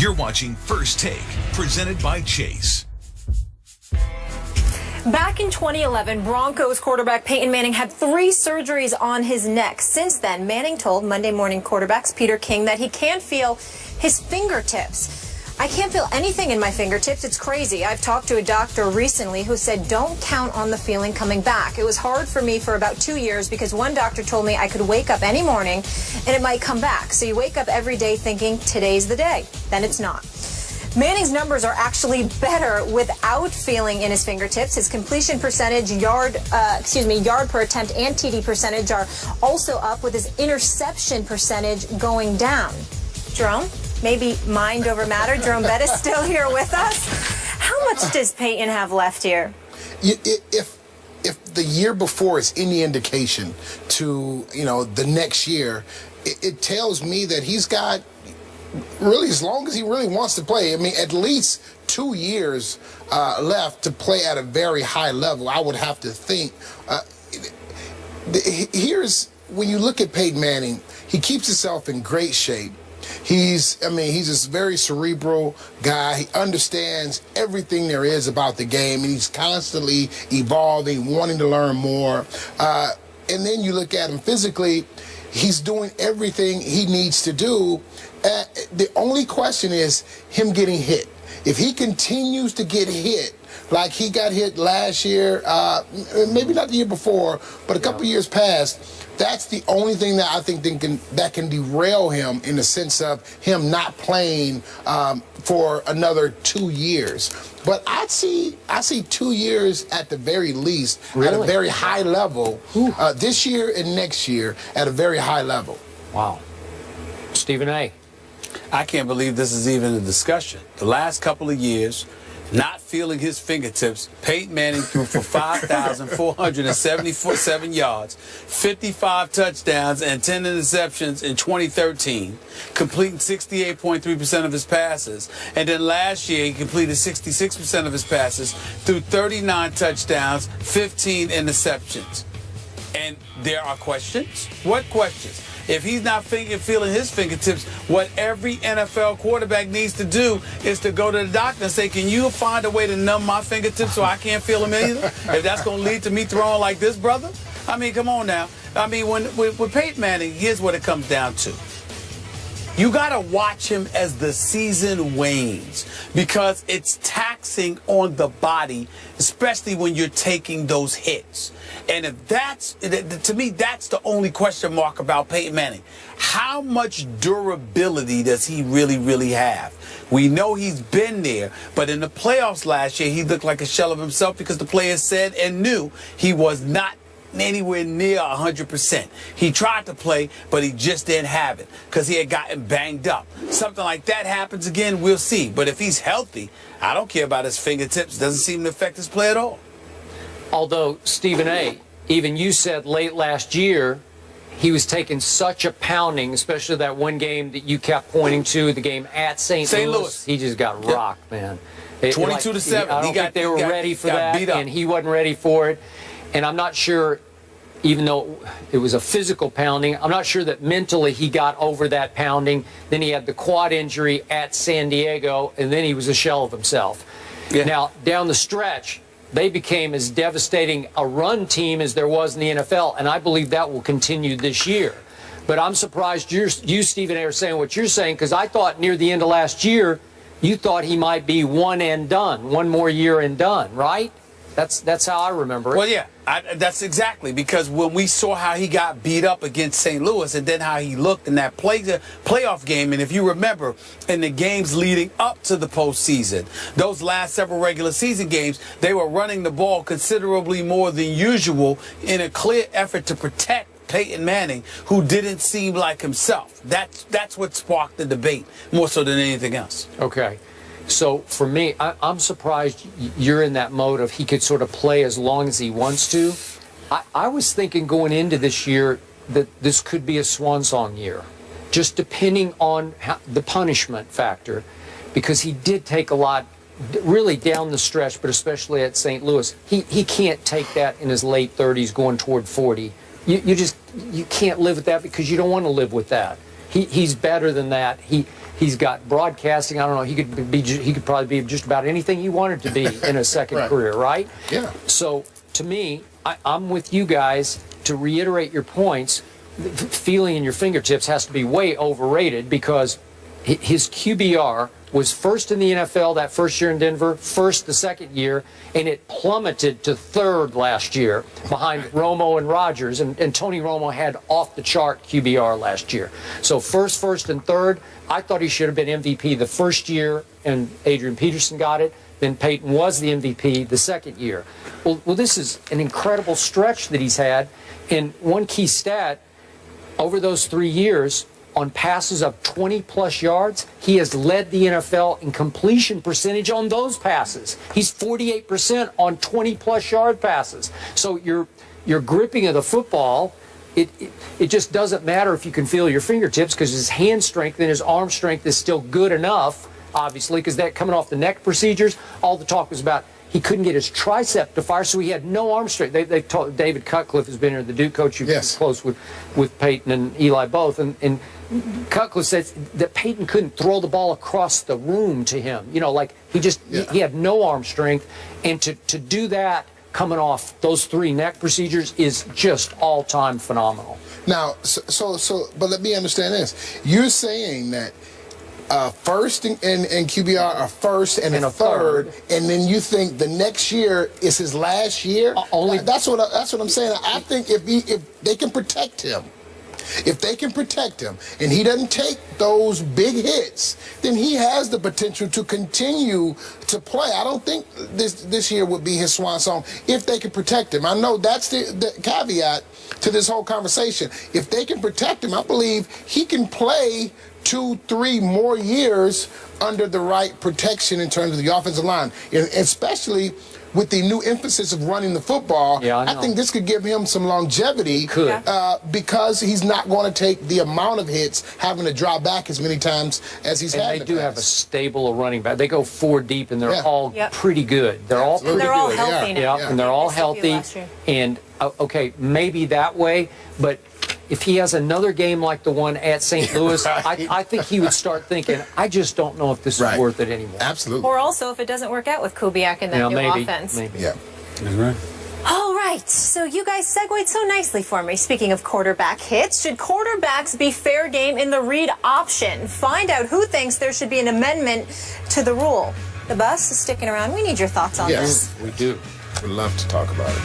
You're watching First Take, presented by Chase. Back in 2011, Broncos quarterback Peyton Manning had 3 surgeries on his neck. Since then, Manning told Monday Morning Quarterback's Peter King that he can't feel his fingertips. I can't feel anything in my fingertips. It's crazy. I've talked to a doctor recently who said don't count on the feeling coming back. It was hard for me for about 2 years because one doctor told me I could wake up any morning and it might come back. So you wake up every day thinking today's the day. Then it's not. Manning's numbers are actually better without feeling in his fingertips. His completion percentage, yard per attempt, and TD percentage are also up, with his interception percentage going down. Jerome, maybe mind over matter. Jerome Bettis still here with us. How much does Peyton have left here? If the year before is any indication to the next year, it tells me that he's got, really, as long as he really wants to play, I mean, at least 2 years left to play at a very high level, I would have to think. When you look at Peyton Manning, he keeps himself in great shape. He's this very cerebral guy. He understands everything there is about the game, and he's constantly evolving, wanting to learn more. And then you look at him physically, he's doing everything he needs to do. The only question is him getting hit. If he continues to get hit like he got hit last year, maybe not the year before, but a couple years past, that's the only thing that I think that can derail him, in the sense of him not playing for another 2 years. But I see 2 years at the very least, at a very high level, this year and next year at a very high level. Wow. Stephen A. I can't believe this is even a discussion. The last couple of years, not feeling his fingertips, Peyton Manning threw for 5,477 yards, 55 touchdowns, and 10 interceptions in 2013, completing 68.3% of his passes. And then last year, he completed 66% of his passes, threw 39 touchdowns, 15 interceptions. And there are questions. What questions? If he's not feeling his fingertips, what every NFL quarterback needs to do is to go to the doctor and say, can you find a way to numb my fingertips so I can't feel them either? If that's going to lead to me throwing like this, brother? I mean, come on now. I mean, with Peyton Manning, here's what it comes down to. You got to watch him as the season wanes, because it's taxing on the body, especially when you're taking those hits. And if that's, to me, that's the only question mark about Peyton Manning. How much durability does he really, really have? We know he's been there, but in the playoffs last year, he looked like a shell of himself because the players said and knew he was not anywhere near 100%. He tried to play, but he just didn't have it because he had gotten banged up. Something like that happens again, we'll see. But if he's healthy, I don't care about his fingertips. Doesn't seem to affect his play at all. Although, Stephen A., even you said late last year he was taking such a pounding, especially that one game that you kept pointing to, the game at St. Louis. He just got rocked, man. 22-7. I don't think they were ready for that, and he wasn't ready for it. And I'm not sure, even though it was a physical pounding, I'm not sure that mentally he got over that pounding. Then he had the quad injury at San Diego, and then he was a shell of himself. Yeah. Now, down the stretch, they became as devastating a run team as there was in the NFL, and I believe that will continue this year. But I'm surprised you, Stephen A., are saying what you're saying, because I thought near the end of last year, you thought he might be one and done, one more year and done, right? That's how I remember it. Well, yeah, that's exactly, because when we saw how he got beat up against St. Louis and then how he looked in that playoff game, and if you remember, in the games leading up to the postseason, those last several regular season games, they were running the ball considerably more than usual in a clear effort to protect Peyton Manning, who didn't seem like himself. That's what sparked the debate more so than anything else. Okay. So for me, I'm surprised you're in that mode of he could sort of play as long as he wants to. I was thinking going into this year that this could be a swan song year, just depending on the punishment factor, because he did take a lot really down the stretch, but especially at St. Louis. He can't take that in his late 30s going toward 40. You can't live with that, because you don't want to live with that. He's better than that. He's got broadcasting. I don't know. He could probably be just about anything he wanted to be in a second career, right? Yeah. So to me, I'm with you guys to reiterate your points. Feeling in your fingertips has to be way overrated because his QBR was first in the NFL that first year in Denver, first the second year, and it plummeted to third last year behind Romo and Rodgers, and Tony Romo had off-the-chart QBR last year. So first, and third, I thought he should have been MVP the first year, and Adrian Peterson got it. Then Peyton was the MVP the second year. Well, this is an incredible stretch that he's had, and one key stat, over those 3 years, on passes of 20-plus yards, he has led the NFL in completion percentage on those passes. He's 48% on 20-plus yard passes. So your gripping of the football, it just doesn't matter if you can feel your fingertips because his hand strength and his arm strength is still good enough, obviously, because that coming off the neck procedures, all the talk was about he couldn't get his tricep to fire, so he had no arm strength. They've told David Cutcliffe has been here, the Duke coach, who's close with Peyton and Eli both, and Cutcliffe says that Peyton couldn't throw the ball across the room to him. You know, like he had no arm strength, and to do that coming off those 3 neck procedures is just all-time phenomenal. Now, but let me understand this. You're saying that first and QBR are first and a third, and then you think the next year is his last year? That's what I'm saying. I think if they can protect him, and he doesn't take those big hits, then he has the potential to continue to play. I don't think this year would be his swan song if they can protect him. I know that's the caveat to this whole conversation. If they can protect him, I believe he can play 2-3 more years under the right protection in terms of the offensive line, and especially with the new emphasis of running the football. I think this could give him some longevity because he's not going to take the amount of hits having to drop back as many times as he's had. And they do have a stable of running back. They go 4 deep, and they're all pretty good. They're all pretty good. They're all healthy now. And they're all healthy. And, okay, maybe that way, but if he has another game like the one at St. Louis, I think he would start thinking, I just don't know if this is worth it anymore. Absolutely. Or also if it doesn't work out with Kubiak and that new offense. Maybe. That's right. All right, so you guys segued so nicely for me. Speaking of quarterback hits, should quarterbacks be fair game in the read option? Find out who thinks there should be an amendment to the rule. The bus is sticking around. We need your thoughts on this. We do. We'd love to talk about it.